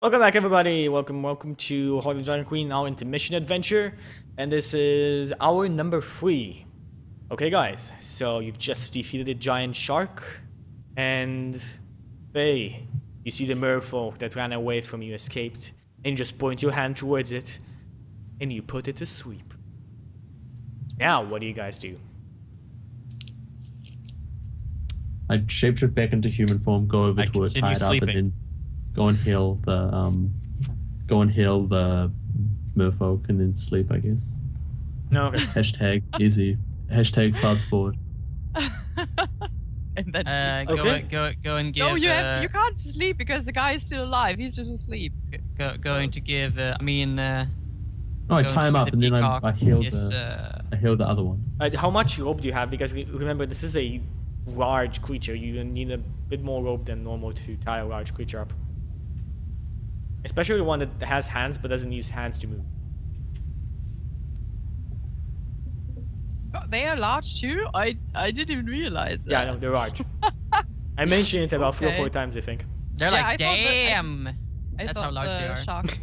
Welcome back, everybody. Welcome to Hoard of Giant Queen, our Intermission adventure, and this is our number 3. Okay, guys. So you've just defeated a giant shark, and Faye, you see the merfolk that ran away from you escaped, and you just point your hand towards it, and you put it to sleep. Now, what do you guys do? I shapeshift back into human form, go over to it, tie it up, and then go and heal the merfolk, and then sleep, I guess. No. Okay. Hashtag easy. Hashtag fast forward. And then Okay. go and give. No, you can't sleep because the guy is still alive. He's just asleep. Going to give. No, I tie him up, and then I heal the other one. How much rope do you have? Because remember, this is a large creature. You need a bit more rope than normal to tie a large creature up. Especially the one that has hands but doesn't use hands to move. Oh, they are large too? I didn't even realize that. Yeah, no, they're large. I mentioned it about 3 or 4 Okay. times, I think. They're Yeah, like, I thought that- damn. That's how large they are. Shark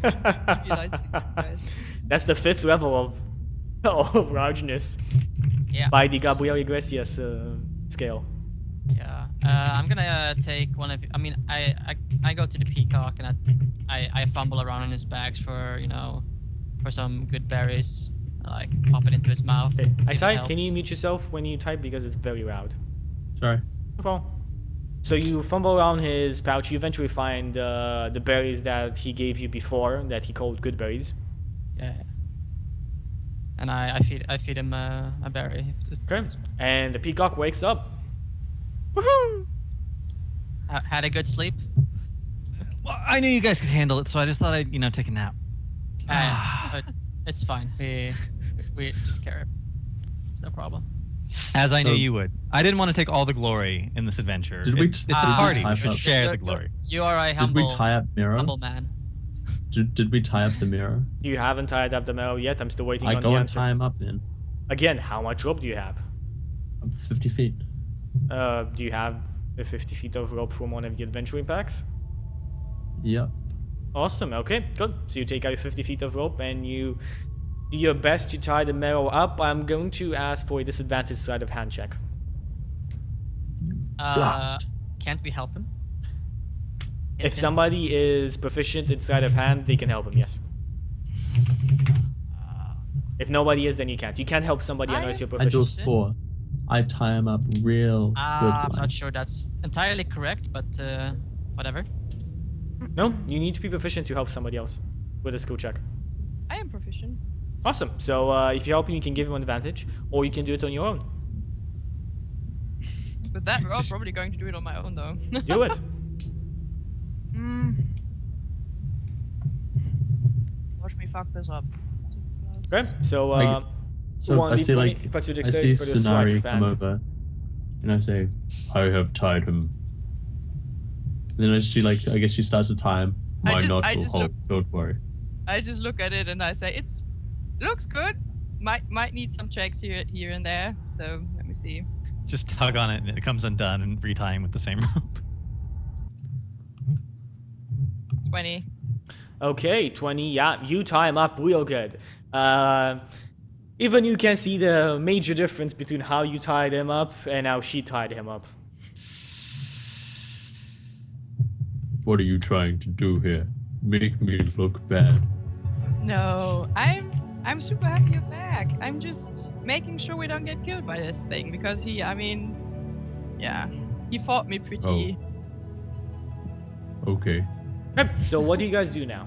realized it, guys. That's the 5th level of largeness Yeah. by the Gabriel Iglesias scale. Yeah. I'm gonna take one of. I mean, I go to the Peacock and I fumble around in his bags for for some good berries. Like pop it into his mouth. Okay. see if it Isai, helps. can you mute yourself when you type because it's very loud? Sorry. Okay. So you fumble around his pouch. You eventually find the berries that he gave you before, that he called good berries. Yeah. And I feed him a berry. Okay. And the peacock wakes up. Woohoo! Had a good sleep. Well, I knew you guys could handle it, so I just thought I'd, take a nap. But it's fine. We take care of it. It's no problem. As I knew So- you would. I didn't want to take all the glory in this adventure. Did we- It's a did we party. tie We should up- share the glory. You are a Did we humble, tie up mirror? humble man. Did we tie up the mirror? You haven't tied up the marrow yet. I'm still waiting I on go the and answer. tie him up then. Again, how much rope do you have? 50 feet. Do you have the 50 feet of rope from one of the adventuring packs? Yep. Awesome. Okay, good. So you take out your 50 feet of rope and you do your best to tie the marrow up. I'm going to ask for a disadvantage sleight of hand check. Blast. Can't we help him? If somebody is proficient in sleight of hand, they can help him, yes. If nobody is, then you can't. You can't help somebody unless you're I do a proficient. 4. I tie him up real good. I'm like. not sure that's entirely correct, but whatever. No, you need to be proficient to help somebody else with a skill check. I am proficient. Awesome. So if you help him, you can give him an advantage, or you can do it on your own. With that, I'm probably going to do it on my own though. Do it. Watch me fuck this up. Okay. So So I see 1d20 plus your I see dexterity for the sleight Suna'ri of come hand. over, and I say, "I have tied him." And then she I guess she starts to tie him. My knot I will just hold. look- Don't worry. I just look at it and I say it looks good. Might need some checks here and there. So let me see. Just tug on it and it comes undone and retying with the same rope. 20. Okay, 20. Yeah, you tie him up real good. Even you can see the major difference between how you tied him up and how she tied him up. What are you trying to do here? Make me look bad. No, I'm super happy you're back. I'm just making sure we don't get killed by this thing because he fought me pretty. Okay. Okay, so what do you guys do now?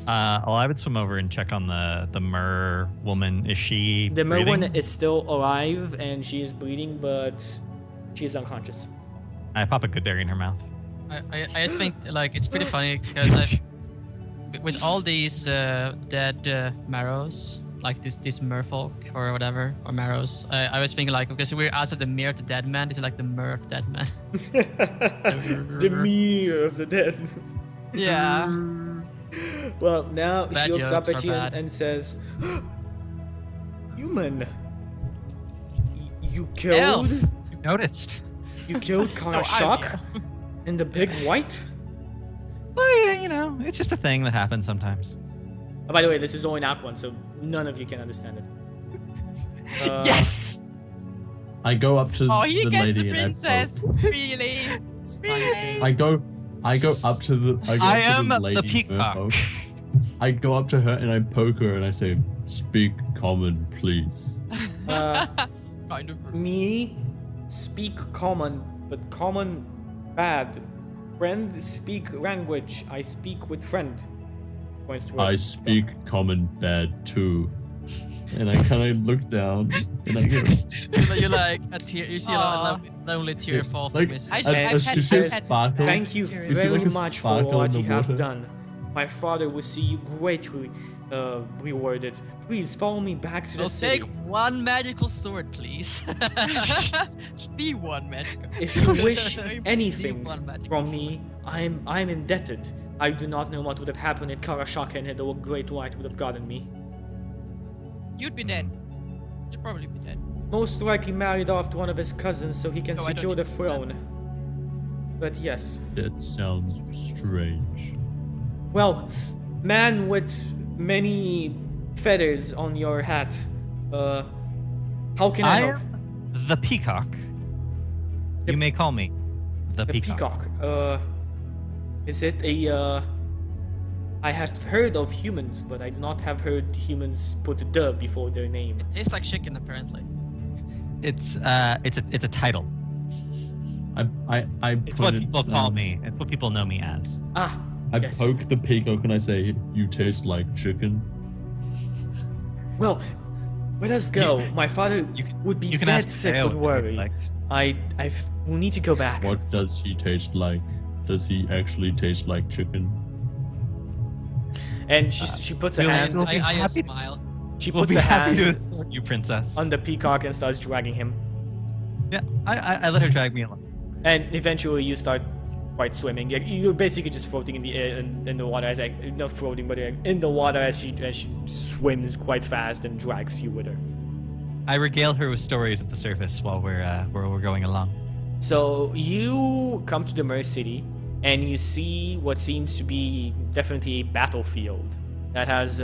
Well, I would swim over and check on the mer woman. Is she The breathing? Merwin is still alive and she is bleeding, but she is unconscious. I pop a good berry in her mouth. I think like it's pretty funny because with all these dead marrows, like this merfolk or whatever, or marrows, I was thinking like, okay, so we're outside the mirror of the dead man. This is like the mirror of the dead man. The mirror of the dead. Yeah. Well, now Bad she looks up jokes at are you bad. and says, "Human, you killed, Elf. Noticed. you killed Karashak and the big white." Well, you know, it's just a thing that happens sometimes. By the way, this is only in Act 1, so none of you can understand it. Yes. I go up to Oh, he the gets lady the princess. Really? Really? I go up to the. I am to lady the Peacock. Merfolk. I go up to her and I poke her and I say, "Speak common, please." Kind of. Me speak common, but common bad. Friend speak language. I speak with friend. Points towards I speak common bad too. And I kind of look down and I go. You're like a tear. You see a lonely tear fall from Like, his. you see a sparkle. Thank you You see very like a much for sparkle what in you the have water? done. My father will see you greatly rewarded. Please follow me back to the We'll city. take one magical sword, please. The one magical. If you wish The anything one magical from sword. me, I'm indebted. I do not know what would have happened if Karashaka and the Great White would have gotten me. You'd be dead. You'd probably be dead. Most likely married off to one of his cousins so he can No, I don't secure the need to throne. But yes. That sounds strange. Well, man with many feathers on your hat. How can I help? am the Peacock. You may call me the The Peacock. Peacock. Is it a I have heard of humans, but I do not have heard humans put the before their name. It tastes like chicken, apparently. It's a title. I It's what put it people call down. me. It's what people know me as. Ah, I yes. poke the peacock and I say, "You taste like chicken." Well, let us go. My father you can- would be you can dead ask sick Mateo with if you'd worry. like. I will need to go back. What does he taste like? Does he actually taste like chicken? And she puts a We'll hand. be I happy to- smile. She We'll puts be a happy to hand escort you, princess. on the peacock and starts dragging him. Yeah, I let her drag me along. And eventually you start quite swimming. You're basically just floating in the air in the water as not floating, but in the water as she swims quite fast and drags you with her. I regale her with stories of the surface while we're going along. So you come to the Mer City and you see what seems to be definitely a battlefield that has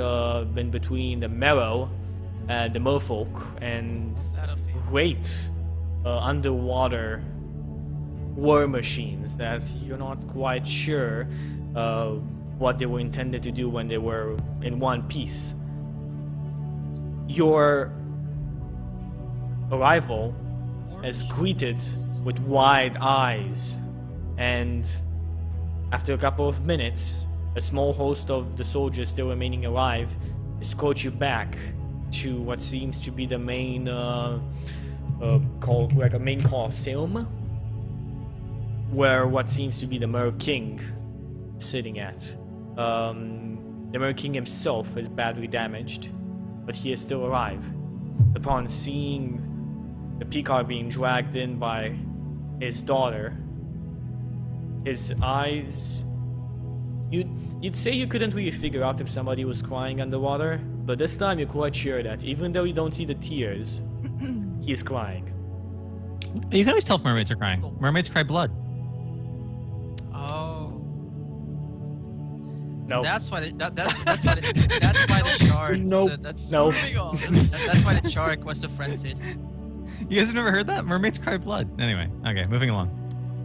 been between the Marrow and the Merfolk and Battlefield. great underwater war machines that you're not quite sure what they were intended to do when they were in one piece. Your arrival is greeted with wide eyes, and after a couple of minutes, a small host of the soldiers still remaining alive escort you back to what seems to be the main called like a main Colosseum, where what seems to be the Mer King is sitting at. The Mer King himself is badly damaged, but he is still alive. Upon seeing the Peacock being dragged in by his daughter, his eyes... You'd say you couldn't really figure out if somebody was crying underwater, but this time you're quite sure that even though you don't see the tears, he's crying. You can always tell if mermaids are crying. Mermaids cry blood. Oh. No. That's why. That's why. That's why the shark. Nope. No. Moving on. That's why the shark was so frenzied. You guys have never heard that? Mermaids cry blood. Anyway, okay, moving along.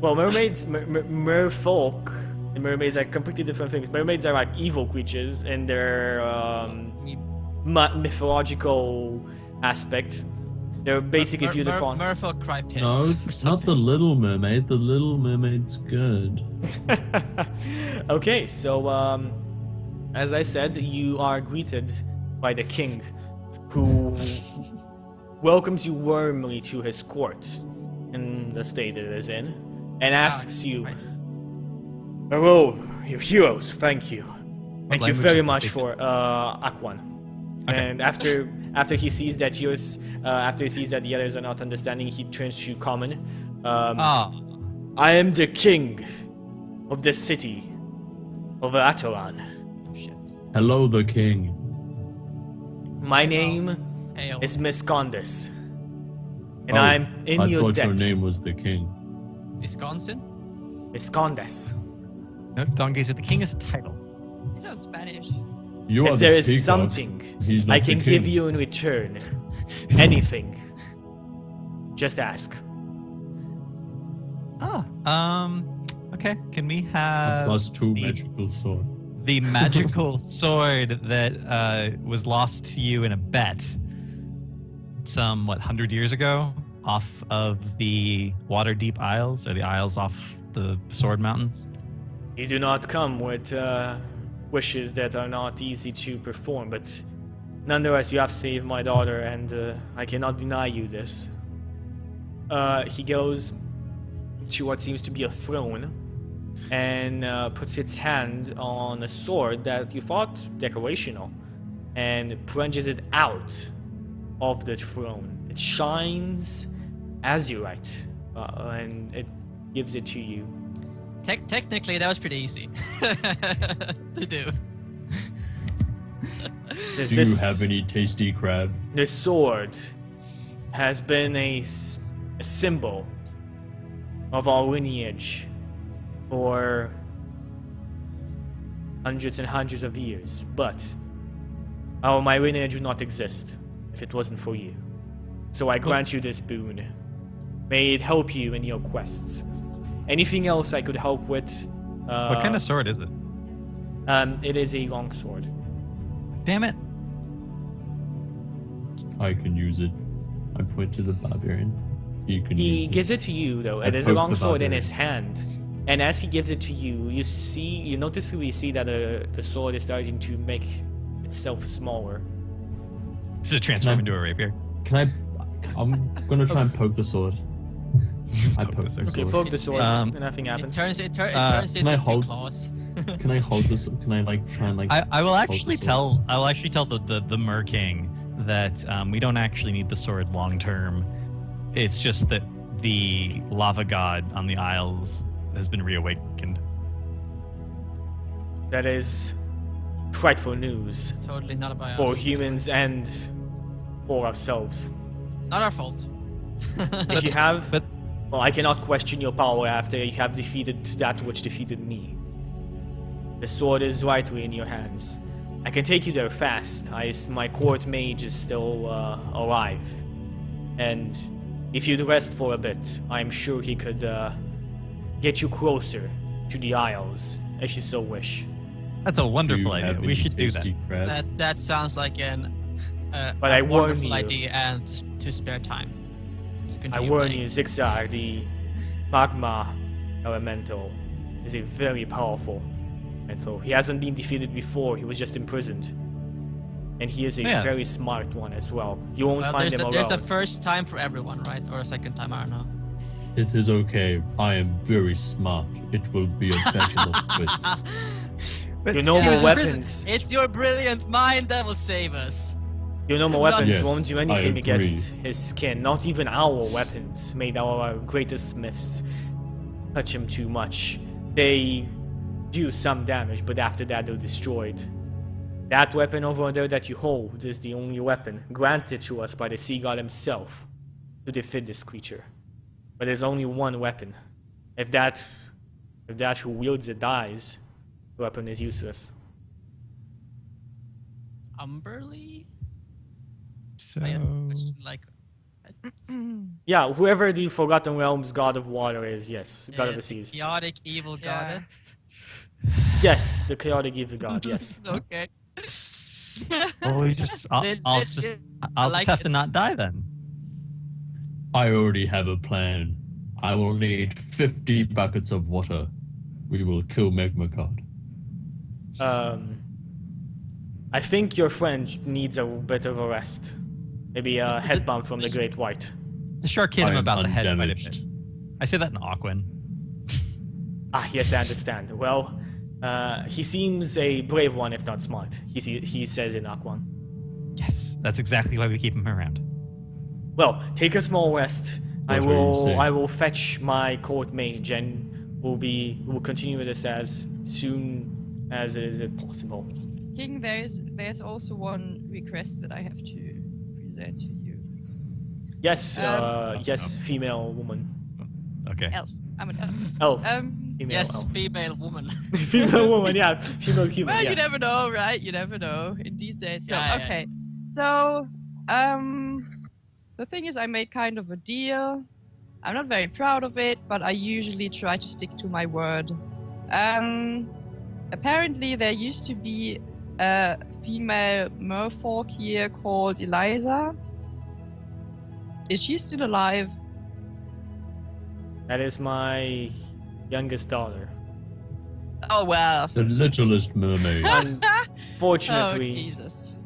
Well, mermaids, merfolk, and mermaids are completely different things. Mermaids are like evil creatures in their mythological aspect. They're basically viewed upon. Merfolk cry piss. No, or not something. the Little Mermaid. The Little Mermaid's good. Okay, so as I said, you are greeted by the king, who welcomes you warmly to his court in the state it is in, and asks you, right. "Hello, you heroes. Thank you. Thank you language very is it much speaking? for Aquan." Okay. And after he sees that after he sees that the others are not understanding, he turns to common. I am the king of the city of Atalan. Shit. Hello, the king. My name Hail. is Miscondes, and Oh, I'm in I your thought debt. your name was the king. Wisconsin. Miscondes. No, Dawngazer, the king is a title. You know Spanish. You are If the there is peacock. something He's I not can the give king. you in return, anything, just ask. Okay. Can we A have +2 the- magical sword. the magical sword that was lost to you in a bet some 100 years ago off of the Waterdeep Isles, or the Isles off the Sword Mountains? You do not come with wishes that are not easy to perform, but nonetheless, you have saved my daughter, and I cannot deny you this. He goes to what seems to be a throne and puts its hand on a sword that you thought decorational and plunges it out of the throne. It shines azurite and it gives it to you. Technically, that was pretty easy to do. Says, Do you have any tasty crab? This sword has been a symbol of our lineage for hundreds and hundreds of years, but my lineage would not exist if it wasn't for you. So I grant you this boon. May it help you in your quests. Anything else I could help with? What kind of sword is it? It is a long sword. Damn it. I can use it. I point to the barbarian. You can He use gives it. it to you though, I and there's a poke long the sword in barbarian. his hand. And as he gives it to you, you noticeably see that the sword is starting to make itself smaller. Does it transform No. into a rapier? Can I? I'm gonna try and poke the sword. I Poke poke the the sword. Okay, sword. poke the sword, Um, and nothing It happens. turns can into I two hold- claws. Can I hold this? Can I like try and like? I will hold the actually sword? I'll actually tell the Mer King that we don't actually need the sword long term. It's just that the lava god on the Isles has been reawakened. That is frightful news Totally not about for us. humans and for ourselves. Not our fault. If you have, but- well, I cannot question your power after you have defeated that which defeated me. The sword is rightly in your hands. I can take you there fast. My court mage is still alive, and if you'd rest for a bit, I'm sure he could get you closer to the Isles, if you so wish. That's a Do you wonderful idea. have We any should do that. tasty crab? That sounds like But I a warn wonderful you. idea and to spare time. To I continue warn playing. you, Zixar, the magma elemental is a very powerful elemental. He hasn't been defeated before, he was just imprisoned. And he is a Yeah. very smart one as well. You won't Well, find there's him a alone. first time for everyone, right? Or a second time, I don't know. It is okay. I am very smart. It will be a battle of wits. Your normal He's in prison. weapons, It's your brilliant mind that will save us. your normal Not- weapons Yes, won't do I anything agree. against his skin. Not even our weapons, made our greatest smiths, touch him too much. They do some damage, but after that they're destroyed. That weapon over there that you hold is the only weapon granted to us by the sea god himself to defeat this creature. But there's only one weapon. If that who wields it dies, the weapon is useless. Umberly? So I asked the question like Yeah, whoever the Forgotten Realms god of water is, yes, god of the seas. chaotic evil Yeah. goddess. Yes, the chaotic evil god, yes. Okay. well, we just I'll Let's- just I I'll like just have it. to not die then. I already have a plan. I will need 50 buckets of water. We will kill Magma God. I think your friend needs a bit of a rest. Maybe a head bump from the Great White. The shark hit I him am about the head quite a undamaged. bit. I say that in Aquan. Ah, yes, I understand. Well, he seems a brave one, if not smart. He says in Aquan. Yes, that's exactly why we keep him around. Well, take a small rest. What are you saying? I will fetch my court mage, and we'll continue this as soon as is it possible. King, there's also one request that I have to present to you. Yes, Um, yes, female woman. Okay. Elf. I'm an elf. Elf. Female Yes, elf. female woman. Female woman, yeah. Female human, Well, yeah. you never know, right? You never know in these days. So, Yeah, yeah. okay. So, the thing is, I made kind of a deal. I'm not very proud of it, but I usually try to stick to my word. Apparently, there used to be a female merfolk here called Eliza. Is she still alive? That is my youngest daughter. Oh, well. The littlest mermaid. Oh, Unfortunately, Jesus.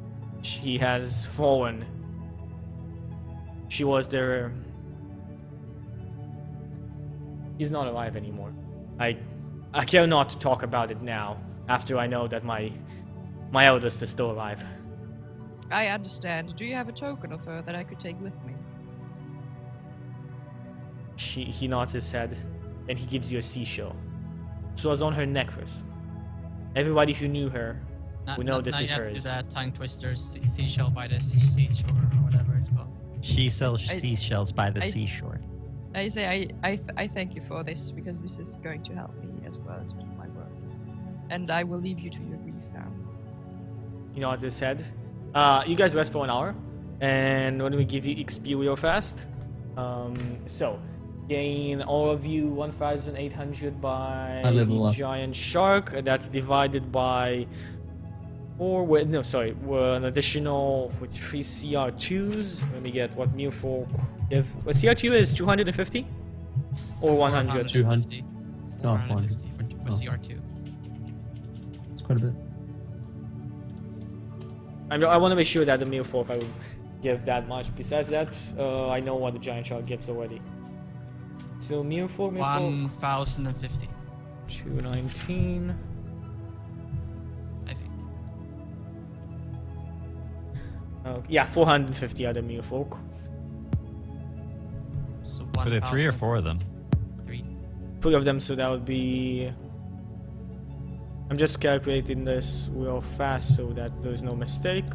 she has fallen. She was their... She's not alive anymore. I cannot talk about it now, after I know that my eldest is still alive. I understand. Do you have a token of her that I could take with me? He nods his head, and he gives you a seashell. It was on her necklace. Everybody who knew her, we know this is you have to do hers. that tongue twister seashell by the seashore or whatever it's called. She sells I- seashells by the I- seashore. I say I thank you for this because this is going to help me as well as my work. And I will leave you to your grief now. He nods his head. You guys rest for an hour, and when we give you XP real fast. So, gain all of you 1,800 by I level up. giant shark. That's divided by 4. Wait, no, sorry. An additional with 3 CR2s. Let me get what Mulefolk give. What CR2 is 250 or 100. 200. No, 450 for Oh. CR2. It's quite a bit. I want to make sure that the Mulefolk I will give that much. Besides that, I know what the giant shark gives already. So Mulefolk. 1,050, 219. I think. Yeah, 450 other Mulefolk. So Were there 3 or 4 of them? 3. 3 of them, so that would be... I'm just calculating this real fast so that there's no mistake.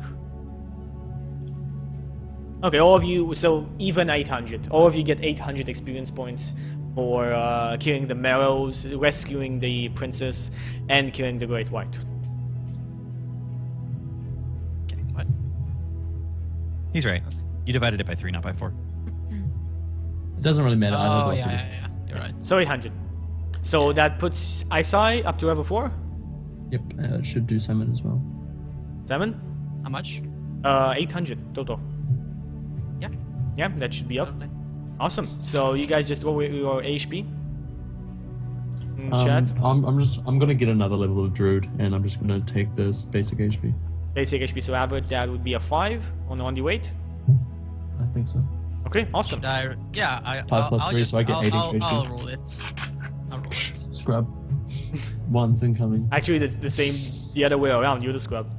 Okay, all of you, so even 800. All of you get 800 experience points for killing the Marrows, rescuing the princess, and killing the Great White. Okay, what? He's right. You divided it by 3, not by 4. It doesn't really matter. I Oh, leveled yeah, up yeah, yeah. You're right. So 800. So that puts Isai up to level 4. Yep, it should do summon as well. 7. How much? 800 total. Yeah. Yeah, that should be up. Totally. Awesome. So you guys just go with your HP. In chat. I'm gonna get another level of druid, and I'm just gonna take this basic HP. Basic HP, so average that would be a 5 on the weight. I think so. Okay, awesome. Should I? Yeah, 5 plus 3, so I get 8 HP. I'll roll it. I'll roll it. Scrub. One's incoming. Actually, it's the same, the other way around. You're the scrub.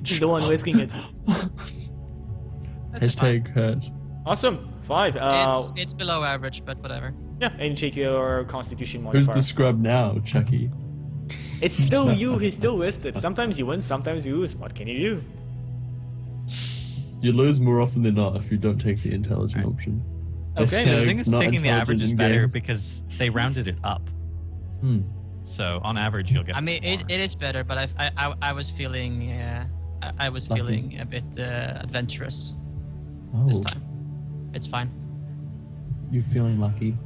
He's the one risking it. That's fine. Hashtag hurt. Awesome. 5. It's below average, but whatever. Yeah, and check your Constitution Who's modifier. the scrub now, Chucky? It's still you. He's still listed. Sometimes you win, sometimes you lose. What can you do? You lose more often than not if you don't take the intelligent option. Okay. The Hashtag thing is, not taking the average is intelligent better in-game. because they rounded it up. Hmm. So on average, you'll get. I mean, more. it is better, but I was feeling I was Lucky. feeling a bit adventurous Oh, this time. It's fine. you feeling lucky?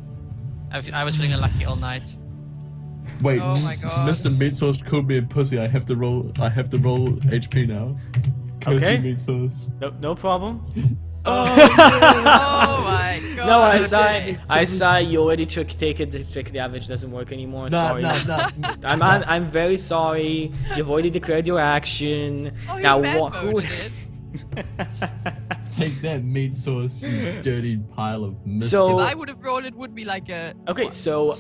I was feeling lucky all night. Wait, Oh my God. Mr. Meat Sauce called me a pussy. I have to roll HP now. Curse Okay. you, Meat Sauce. No problem. Oh my god. No, okay. I saw you already take it. The average doesn't work anymore. Sorry. No. I'm very sorry. You've already declared your action. Oh, you now bad what? Who? voted it. Take that, Meat Sauce, you dirty pile of mischief. So- If I would have rolled, it would be like a. Okay, so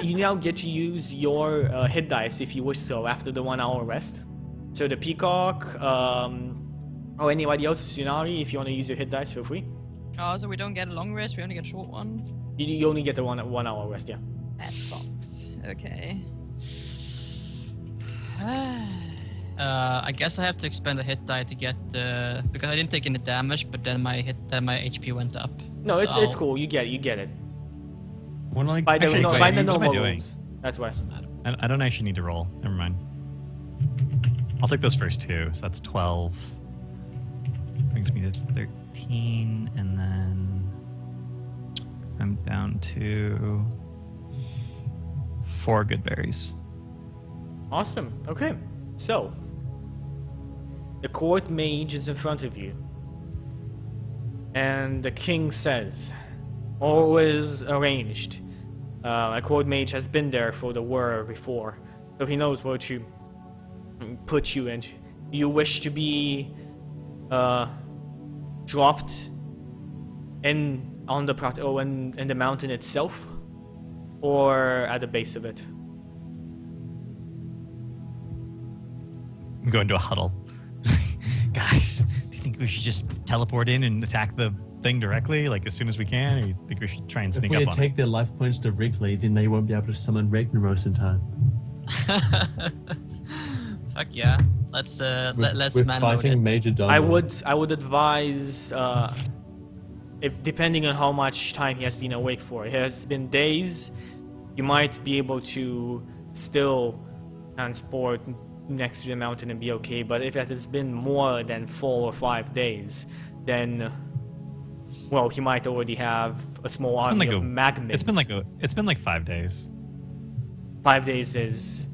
you now get to use your hit dice if you wish so after the 1 hour rest. So the Peacock, or anybody else, Suna'ri, if you want to use your hit dice, feel free. Oh, so we don't get a long rest, we only get a short one. You only get the 1 hour rest, yeah. That sucks. Okay. I guess I have to expend a hit die to get because I didn't take any damage, but then my HP went up. No, So it's I'll- cool. You get it. When I By the Actually, no, wait, by the what am I normal doing? rules. That's why. Doesn't matter. I don't actually need to roll. Never mind. I'll take those first two. So that's 12. Brings me to 13, and then I'm down to 4 good berries. Awesome. Okay. So, the court mage is in front of you. And the king says, all is arranged. A court mage has been there for the war before, so he knows where to put you in. You wish to be dropped in the mountain itself, or at the base of it? I'm going to a huddle. Guys, do you think we should just teleport in and attack the thing directly, like as soon as we can, or you think we should try and If sneak we up on take their life points directly, then they won't be able to summon Ragnaros in time. Fuck yeah. Let's let's With man fighting it. Major Dawngazer. I would advise, if depending on how much time he has been awake for. It has been days. You might be able to still transport next to the mountain and be okay. But if it has been more than 4 or 5 days, then well, he might already have a small army of magmas. It's been like 5 days. 5 days is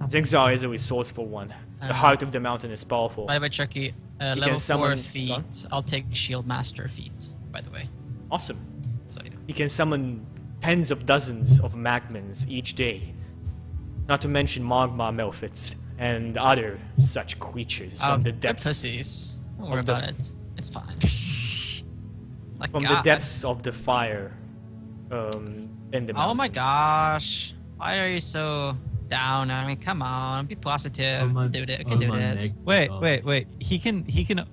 Zigzag is a resourceful one. The heart of the mountain is powerful. By the way, Chucky, can level 4 summon- feat. I'll take Shield Master feat, by the way. Awesome. So yeah. He can summon tens of dozens of magmans each day. Not to mention magma melfits and other such creatures from the they're depths pussies. Don't worry of the- about it. It's fine. Like, from the God. depths of the fire in the mountain. Oh my gosh. Why are you so down? I mean, come on, be positive. Oh my- do it. We oh can do my this. neck. Wait. He can.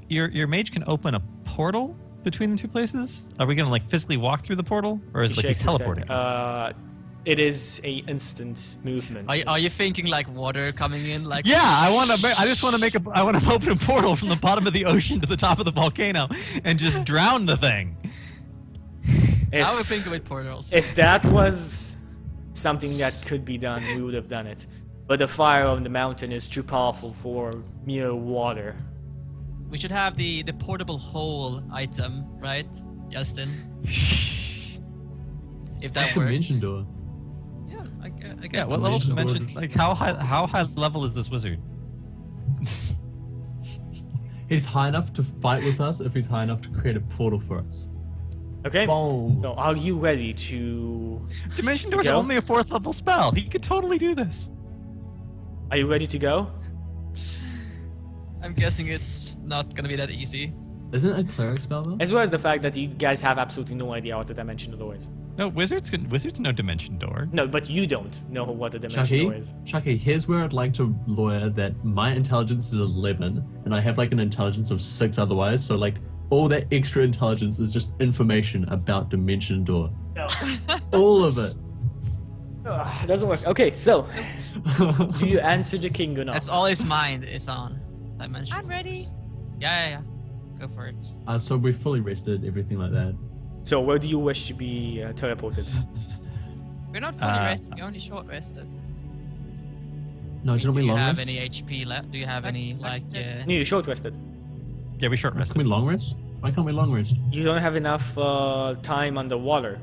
Your mage can open a portal between the two places. Are we gonna like physically walk through the portal, or is it like he's Shakes his head. teleporting us? It is a instant movement. Are you thinking like water coming in? Like Yeah, I want to open a portal from the bottom of the ocean to the top of the volcano and just drown the thing. I would If, think with portals. if that was something that could be done, we would have done it. But the fire on the mountain is too powerful for mere water. We should have the portable hole item, right, Justin? If that works. Dimension door. Yeah, I guess. Yeah, the what level dimension dimension? door. Like how high level is this wizard? He's high enough to fight with us if he's high enough to create a portal for us. Okay? Boom. So are you ready to... Dimension door's Go. only a 4th level spell. He could totally do this. Are you ready to go? I'm guessing it's not gonna be that easy. Isn't it a cleric spell though? As well as the fact that you guys have absolutely no idea what the dimension door is. No, wizards know dimension door. No, but you don't know what the dimension door is. Chucky, here's where I'd like to lawyer that my intelligence is 11 and I have like an intelligence of 6 otherwise, so like all that extra intelligence is just information about dimension door. No. All of it. It doesn't work. Okay, so do you answer the king or not? That's all his mind is on. Dimension. I'm ready. Yeah. Go for it. So we fully rested, everything like that. So where do you wish to be teleported? We're not fully rested, we're only short rested. No, do you want Do me you long have rest? any HP left? Do you have any like? No, you're short rested. Yeah, we short Can we rested. long rest? Why can't we long rest? You don't have enough time underwater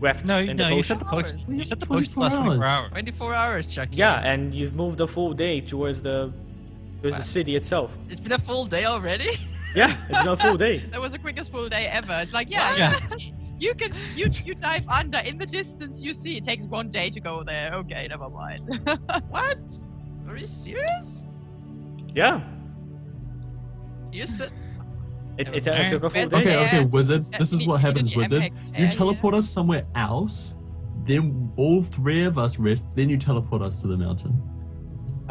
left No, in the you potion. said the post. We You have said the 24 post last 24 hours. hours. 24 hours, Chuck. Yeah, and you've moved a full day towards the city itself. It's been a full day already. Yeah, it's been a full day. That was the quickest full day ever. It's like, yeah, Yeah. you dive under in the distance you see. It takes 1 day to go there. Okay, never mind. What? Are you serious? Yeah, You said. it took a full Okay. day. Okay, Yeah. wizard. This is You what did happens, the wizard. epic You area. teleport us somewhere else, then all 3 of us rest, then you teleport us to the mountain.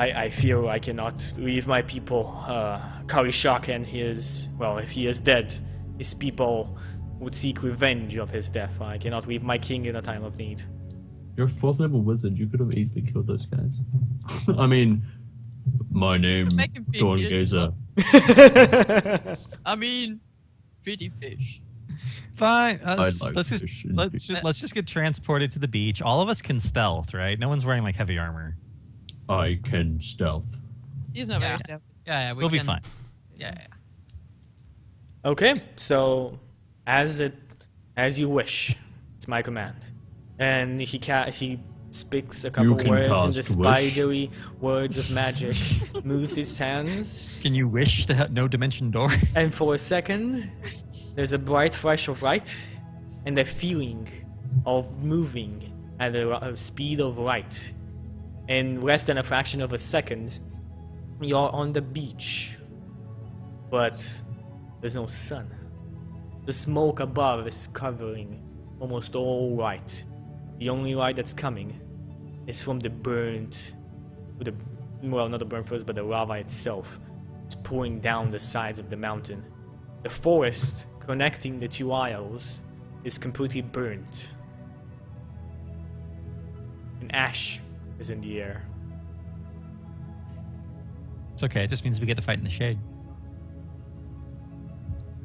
I feel I cannot leave my people. Karishak and his, well, if he is dead, his people would seek revenge of his death. I cannot leave my king in a time of need. You're a 4th level wizard. You could have easily killed those guys. I mean, my name, Make him big, Dawngazer. I mean, pretty fish. Fine. I'd like let's to just shoot let's just get transported to the beach. All of us can stealth, right? No one's wearing like heavy armor. I can stealth. He's not very Yeah. stealthy. Yeah, We'll be fine. Yeah. Okay, so as you wish, it's my command, and he speaks a couple can words in cast the wish. spidery words of magic, moves his hands, Can you wish to have no dimension door? and for a second, there's a bright flash of light, and a feeling of moving at a speed of light. In less than a fraction of a second, you're on the beach, but there's no sun. The smoke above is covering almost all light. The only light that's coming is from the not the burnt forest, but the lava itself. It's pouring down the sides of the mountain. The forest connecting the two isles is completely burnt. And ash is in the air. It's okay. It just means we get to fight in the shade.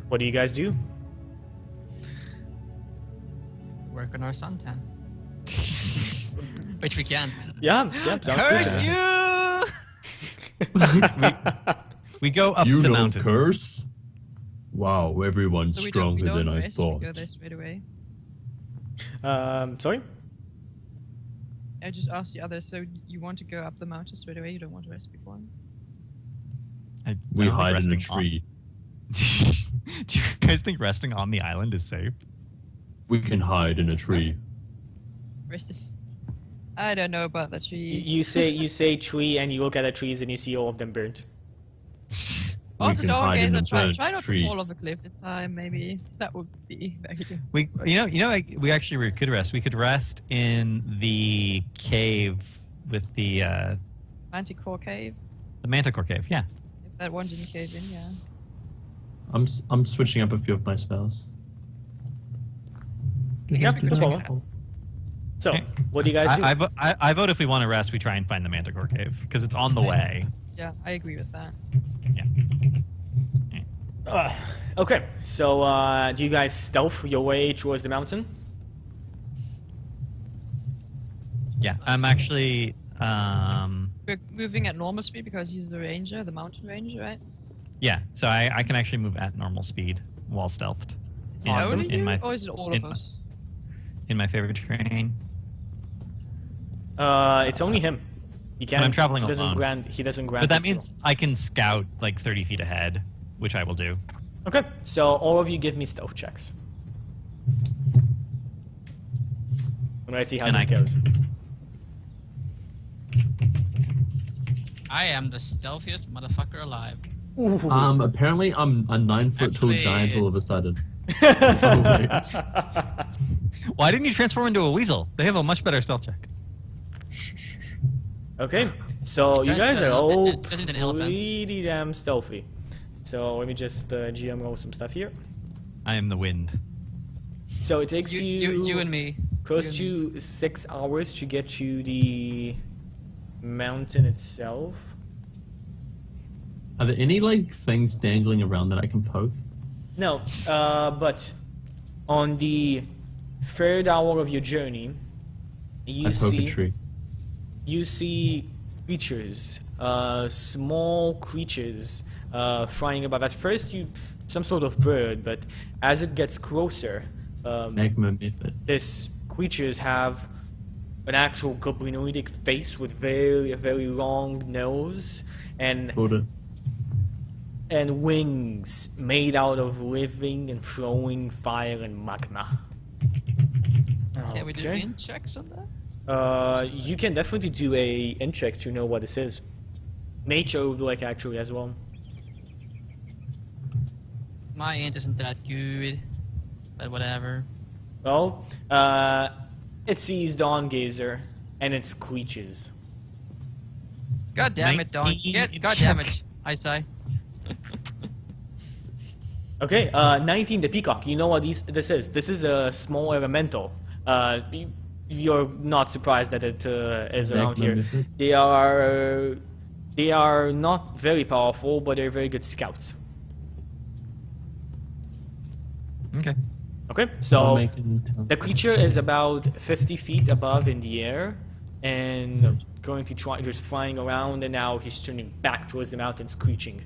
What do you guys do? Work on our suntan. Which we can't. Yeah, sounds Curse good. you! We go up You the don't mountain. curse? Wow, everyone's So we stronger don't than I rest, thought. We go there straight away. Sorry? I just asked the others, so you want to go up the mountain straight away? You don't want to rest before? We I don't think hide in a resting tree. Do you guys think resting on the island is safe? We can hide in a tree. Rest is... I don't know about the tree. You say tree and you look at the trees and you see all of them burnt. Also, can hide in a Dawngazer, try burnt not tree. to fall off a cliff this time, maybe. That would be very good. We actually could rest. We could rest in the cave with the Manticore cave. Manticore cave. Yeah. If that one didn't cave in, yeah. I'm switching up a few of my spells. Yeah, no problem. So, Okay. what do you guys do? I vote if we want to rest, we try and find the Manticore cave because it's on the way. Yeah, I agree with that. Okay, so do you guys stealth your way towards the mountain? Yeah, I'm actually. We're moving at normal speed because he's the ranger, the mountain ranger, right? Yeah, so I can actually move at normal speed while stealthed. Is it Awesome. only In you, my- or is it all in of my- us? In my favorite terrain. It's only him. He can't. I'm traveling he doesn't alone. grant. He doesn't grant. But that it to you. means I can scout like 30 feet ahead, which I will do. Okay, so all of you give me stealth checks. Let's see how And this I can- goes. I am the stealthiest motherfucker alive. Apparently I'm a 9-foot tall Actually- giant all of a sudden. Oh, wait. Why didn't you transform into a weasel? They have a much better stealth check. Okay, so you Turns guys into are an- all it turns into an elephant. pretty damn stealthy. So let me just GM roll some stuff here. I am the wind. So it takes You and me. close You to 6 hours to get to the mountain itself. Are there any like things dangling around that I can poke? No, but on the third hour of your journey, you I poke a see tree. creatures, small creatures, flying above. At first, some sort of bird, but as it gets closer, Magma method. these creatures have an actual goblinoidic face with a very long nose and Hold it. wings made out of living and flowing fire and magma. Can we do Okay. int checks on that? You can definitely do a int check to know what this is. Nature would like actually as well. My int isn't that good, but whatever. Well, it sees Dawngazer and it screeches. God damn it, Dawn. 19 God damn it, I say. Okay, 19, the Peacock. You know what this is? This is a small elemental. You're not surprised that it is around here. Magnificent. They are not very powerful, but they're very good scouts. Okay. Okay, I'll so make an the creature is about 50 feet above in the air and going to try just flying around, and now he's turning back towards the mountain, screeching.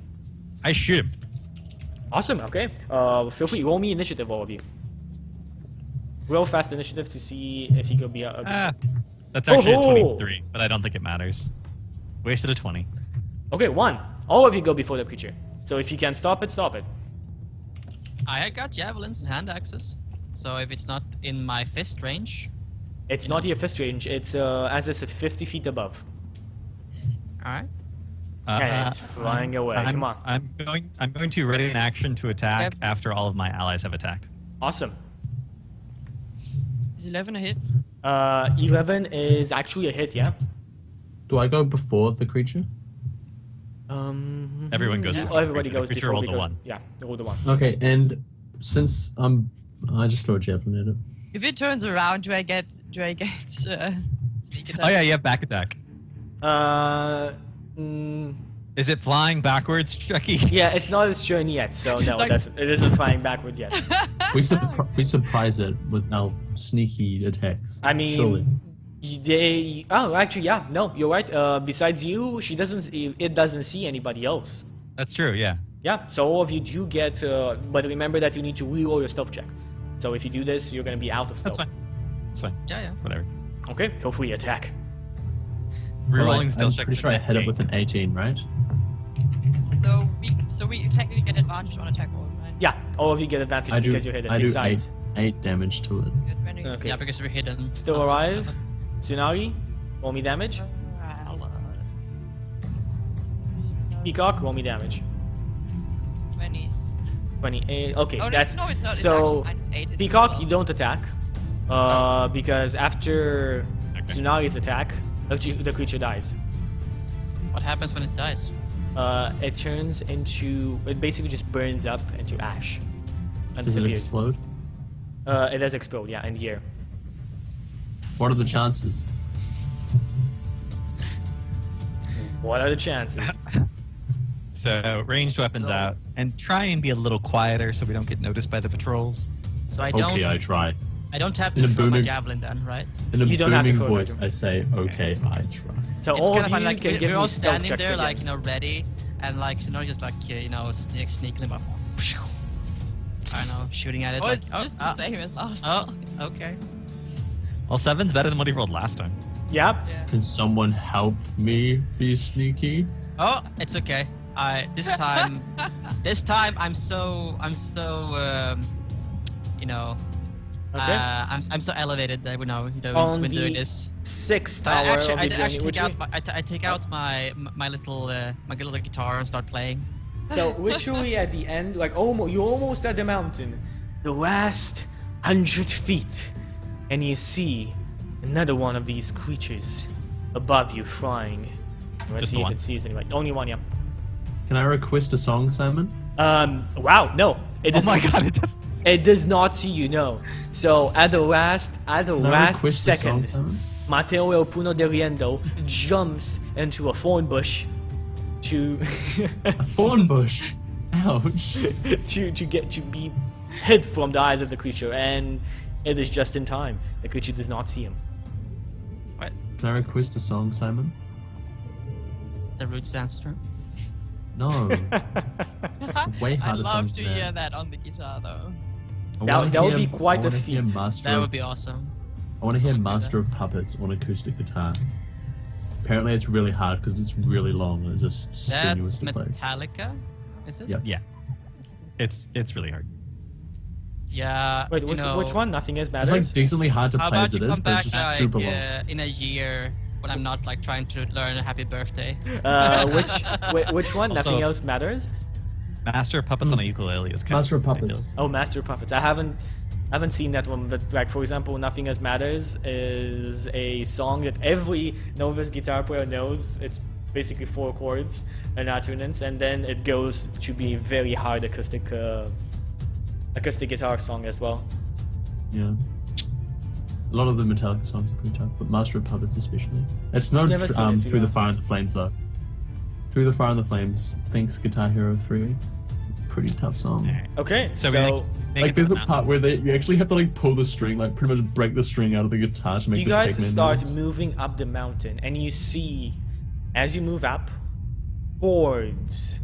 I shoot him. Awesome, okay. Feel free, roll me initiative, all of you. Roll fast initiative to see if you could be That's actually Oh-ho! a 23, but I don't think it matters. Wasted a 20. Okay, 1. All of you go before the creature. So if you can stop it, stop it. I got javelins and hand axes, so if it's not in my fist range, It's not your fist range, it's, as I said, 50 feet above. all right. And it's flying away, come on. I'm going to ready an action to attack Yep. after all of my allies have attacked. Awesome. Is 11 a hit? 11 is actually a hit, yeah? Do I go before the creature? Everyone goes before the Everybody creature. goes The creature before rolled a because- 1. Yeah, roll the 1. Okay, and since I just throw a javelin at it. If it turns around, do I get sneak attack? Oh yeah, you have back attack. Mm, Is it flying backwards, Chucky? yeah, it's not its turn yet, so no, like- it isn't flying backwards yet. We surprise it with our sneaky attacks. I mean, surely. actually, yeah, no, you're right. Besides you, it doesn't see anybody else. That's true. Yeah. Yeah, so all of you do get, but remember that you need to reroll your stealth check. So if you do this, you're gonna be out of stealth. That's fine. That's fine. Yeah, yeah. Whatever. Okay, feel free attack. Rerolling stealth I'm checks. pretty sure I hit it with an 18, right? So we technically get advantage on attack roll, right? Yeah, all of you get advantage I do. because you hit it. I do Besides, 8 damage to it. Good, very good. okay, Yeah, because we're hidden. still alive. Suna'ri, roll me damage. Peacock, roll me damage. 20. 28. Okay, Oh, that's no, it's not. so. It's actually -8. Peacock, you don't attack, because after Suna'ri's attack, the creature dies. What happens when it dies? It turns into, it basically just burns up into ash and Does it disappears. explode? It does explode, yeah, in the air. What are the chances? What are the chances? So ranged weapons So- out, and try and be a little quieter so we don't get noticed by the patrols. So I Okay, don't. I try. I don't have In to a throw my booming- javelin then, right? In a You don't have to booming throw it, voice, Mateo. I say, okay, I try. So It's all kind of of you fun. Like can give we're me all stealth standing checks there, again. like ready, and like you just like sneakily, like, I don't know, shooting at it. Oh, like, it's just the same as last Oh, time. okay. Well, 7's better than what he rolled last time. Yep. Yeah. Can someone help me be sneaky? Oh, it's okay. This time I'm so you know, Okay. I'm so elevated that we know On when doing the this. 6th I tower actually, of I the actually journey, take which out I take out my little guitar and start playing. So literally at the end, like you're almost at the mountain, the last 100 feet, and you see another one of these creatures above you flying. Let's Just see the if one? it sees anybody. Only one, yeah. Can I request a song, Simon? Wow, no. It Oh does, my god, it does. It does not see you, no. So at the last Can I last request a song, second, Simon? Mateo El Puno de Riendo jumps into a thorn bush to Thorn bush. Ouch. to be hid from the eyes of the creature, and it is just in time. The creature does not see him. What? Can I request a song, Simon? The root sandstorm. No. Way I'd harder song love to than hear that on the guitar though. I That- wanna that would hear- be quite I a wanna hear feat. Master That of- would be awesome. I want to hear Something like Master of Puppets on acoustic guitar. Apparently, it's really hard because it's really long and it's just strenuous That's to play. Metallica, is it? Yep. Yeah. It's really hard. Yeah. Wait, you know, which one? Nothing else It's matters. like decently hard to How play about as it you is, come but back it's just like super long. in a year when I'm not like trying to learn a happy birthday? Which one? Also- Nothing else matters. Master of Puppets on a ukulele is kind Master of of Puppets. ridiculous. Oh, Master of Puppets. I haven't seen that one, but like for example, Nothing Else Matters is a song that every novice guitar player knows. It's basically 4 chords and alternance, and then it goes to be very hard acoustic guitar song as well. Yeah. A lot of the Metallica songs are pretty tough, but Master of Puppets especially. It's no Never seen it, to be Through the honest. Fire and the Flames though. Through the Fire and the Flames, thanks Guitar Hero 3. pretty tough song. Okay, So, so, we make Like it there's to a the part where you actually have to like pull the string, like pretty much break the string out of the guitar to make you the guys Pigman start noise. moving up the mountain, and you see, as you move up, hordes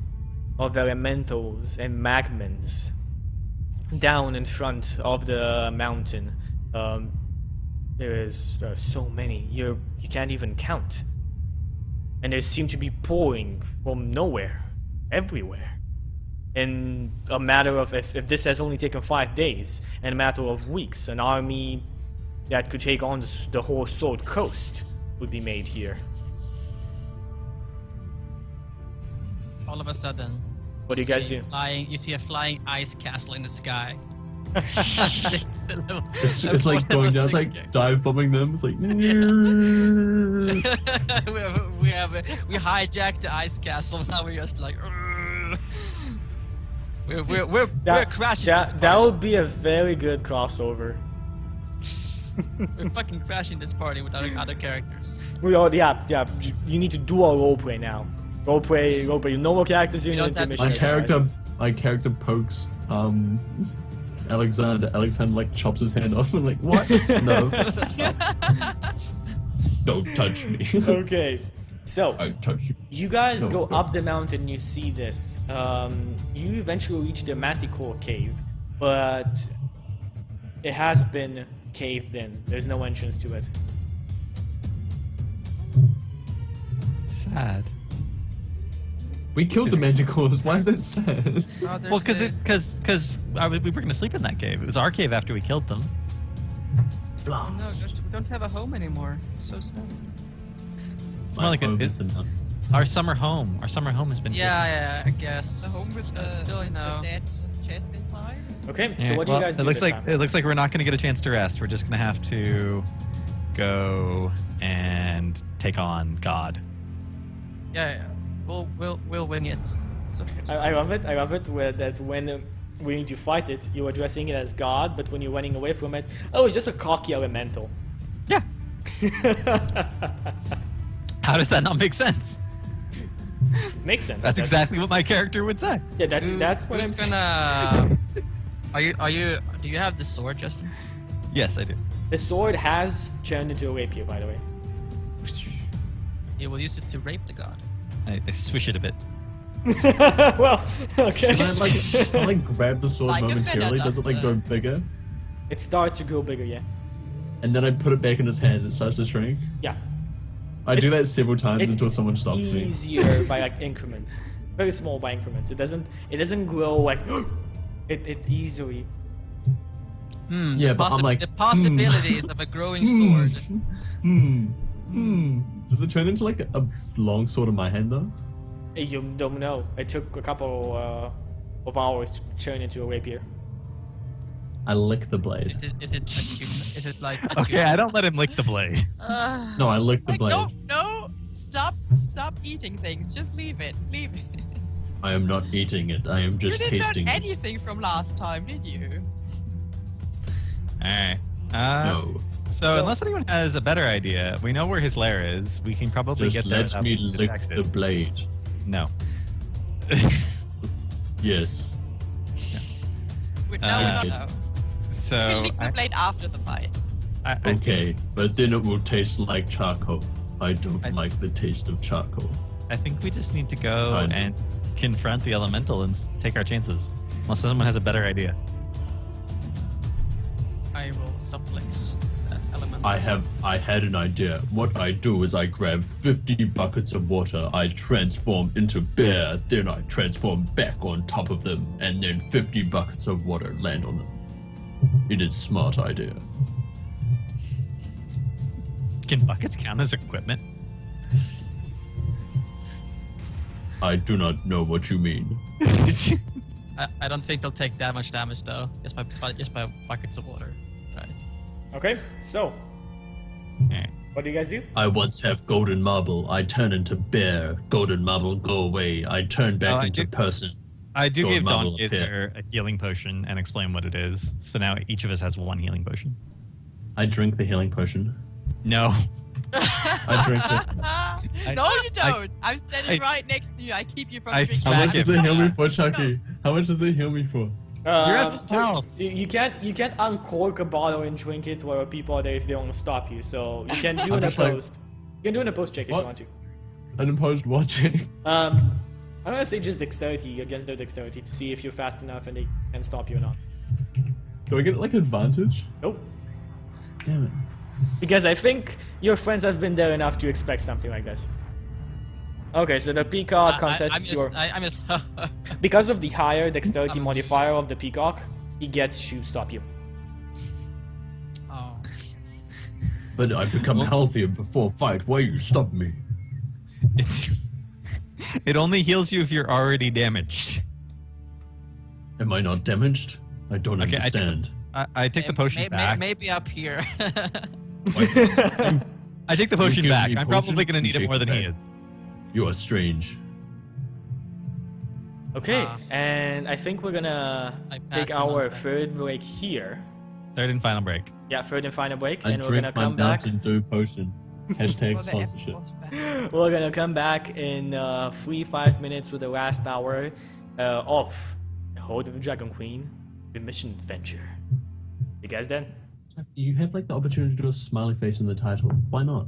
of elementals and magmans down in front of the mountain. There is so many you can't even count, and they seem to be pouring from nowhere, everywhere. In a matter of if this has only taken 5 days, in a matter of weeks, an army that could take on the whole Sword Coast would be made here. All of a sudden, What do you guys do? You see a flying ice castle in the sky. It's like going down, it's like dive bombing them. It's like we hijacked the ice castle. Now we're just like we're crashing. This That party. would be a very good crossover. We're fucking crashing this party with other characters. Yeah. You need to do our roleplay now. Roleplay. Normal characters. You don't need have to to- mission. my character pokes Alexander like chops his hand off and like, what? No. Don't touch me. Okay, so I touch you. you guys No, go no. up the mountain. You see this. You eventually reach the Mateo cave, but it has been caved in. There's no entrance to it. Sad. We killed the manticores. Why is that sad? Oh, Well, there's because we were gonna sleep in that cave. It was our cave after we killed them. no, we don't have a home anymore. It's so sad. It's more like our summer home. Our summer home has been. Yeah, I guess. The home with still, you know. the dead chest inside. Okay, taken. so what do Well, you guys do? It looks this like time? it looks like we're not gonna get a chance to rest. We're just gonna have to go and take on God. Yeah. We'll wing it. So I love it. I love it. When we need to fight it, you're addressing it as God, but when you're running away from it, oh, it's just a cocky elemental. Yeah. How does that not make sense? Makes sense. That's exactly what my character would say. Yeah, that's what I'm who's saying. gonna? Do you have the sword, Justin? Yes, I do. The sword has turned into a rapier, by the way. You will use it to rape the god. I swish it a bit. Well, okay. Can I like grab the sword Like a momentarily? feather Does it like go duster. bigger? It starts to grow bigger, yeah. And then I put it back in his hand and it starts to shrink? Yeah. I do that several times It's until someone stops me. easier by like increments. Very small by increments. It doesn't grow like it easily. Yeah, but I'm like, the possibilities of a growing sword. Does it turn into like a long sword in my hand though? You don't know. It took a couple of hours to turn into a rapier. I lick the blade. Is it like? Okay, I don't let him lick the blade. No, I lick the Like, blade. no, stop eating things. Just leave it. I am not eating it. I am just You didn't tasting learn it. anything from last time, did you? All right. No. So unless anyone has a better idea, we know where his lair is. We can probably Just get there. let without me being lick detected. the blade. No. Yes. Wait, no, Uh, no. So You can lick the blade after the fight. I Okay, think but then it will taste like charcoal. I don't I- like the taste of charcoal. I think we just need to go Fine. and confront the elemental and take our chances. Unless someone has a better idea. I will suplex that element. I had an idea. What I do is I grab 50 buckets of water, I transform into bear, then I transform back on top of them, and then 50 buckets of water land on them. It is a smart idea. Can buckets count as equipment? I do not know what you mean. I don't think they'll take that much damage though. Just by buckets of water. Right. Okay, so Alright. what do you guys do? I once have golden marble, I turn into bear, golden marble go away, I turn back Oh, I into do- person. I do Go give marble Dawngazer a healing potion and explain what it is. So now each of us has one healing potion. I drink the healing potion. No. I drink it. No, you I- don't. I'm standing I- right next to you. I keep you from I drinking. How smack much does him. it heal me for Chucky? How much does it heal me for? You're at health. You can't uncork a bottle and drink it while people are there if they don't stop you. So you can do an just like- opposed. You can do an opposed check if you What? want to. Unopposed watching. I'm gonna say just dexterity against their dexterity to see if you're fast enough and they can stop you or not. Do I get like advantage? Nope. Damn it. Because I think your friends have been there enough to expect something like this. Okay, so the Peacock contests your... I'm just Because of the higher dexterity I'm modifier amused. of the Peacock, he gets to stop you. Oh. But I become healthier before fight. Why you stop me? It only heals you if you're already damaged. Am I not damaged? I don't Okay, understand. I take the potion back. Maybe up here. I take the potion give back. me I'm potion, probably going to need you it more take than it he back. is. You are strange. Okay, Ah. and I think we're gonna I take pat him on our the back. third break here. Third and final break. Yeah, third and final break, I and we're drink gonna my come back. Mountain Dew potion. Hashtag For the sponsorship. episode. We're gonna come back in 3-5 minutes with the last hour of the Hoard of the Dragon Queen, the mission adventure. You guys then? You have like the opportunity to do a smiley face in the title. Why not?